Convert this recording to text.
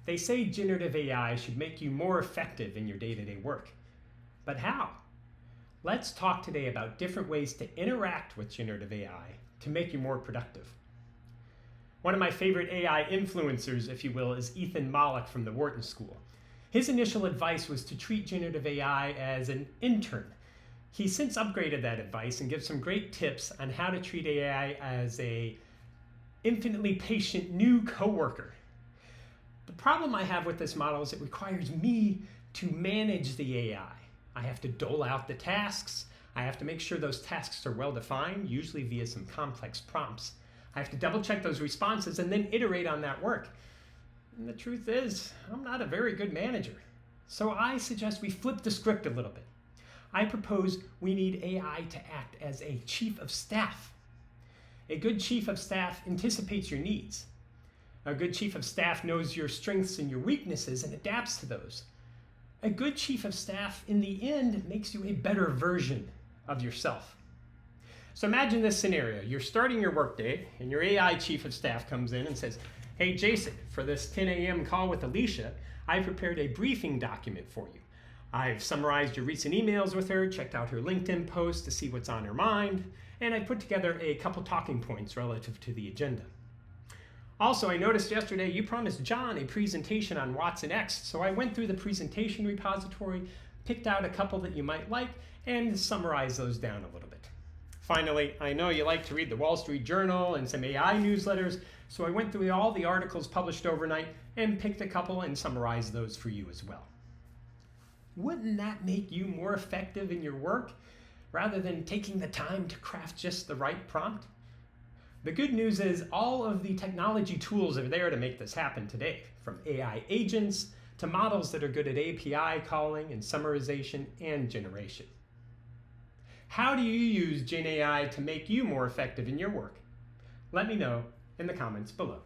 They say generative AI should make you more effective in your day-to-day work. But how? Let's talk today about different ways to interact with generative AI to make you more productive. One of my favorite AI influencers, if you will, is Ethan Mollick from the Wharton School. His initial advice was to treat generative AI as an intern. He's since upgraded that advice and gives some great tips on how to treat AI as a infinitely patient new coworker. The problem I have with this model is it requires me to manage the AI. I have to dole out the tasks. I have to make sure those tasks are well defined, usually via some complex prompts. I have to double check those responses and then iterate on that work. And the truth is, I'm not a very good manager. So I suggest we flip the script a little bit. I propose we need AI to act as a chief of staff. A good chief of staff anticipates your needs. A good chief of staff knows your strengths and your weaknesses and adapts to those. A good chief of staff, in the end, makes you a better version of yourself. So imagine this scenario. You're starting your workday, and your AI chief of staff comes in and says, "Hey, Jason, for this 10 a.m. call with Alicia, I prepared a briefing document for you. I've summarized your recent emails with her, checked out her LinkedIn post to see what's on her mind, and I put together a couple talking points relative to the agenda. Also, I noticed yesterday you promised John a presentation on Watson X, so I went through the presentation repository, picked out a couple that you might like, and summarized those down a little bit. Finally, I know you like to read the Wall Street Journal and some AI newsletters, so I went through all the articles published overnight and picked a couple and summarized those for you as well." Wouldn't that make you more effective in your work rather than taking the time to craft just the right prompt? The good news is all of the technology tools are there to make this happen today, from AI agents to models that are good at API calling and summarization and generation. How do you use GenAI to make you more effective in your work? Let me know in the comments below.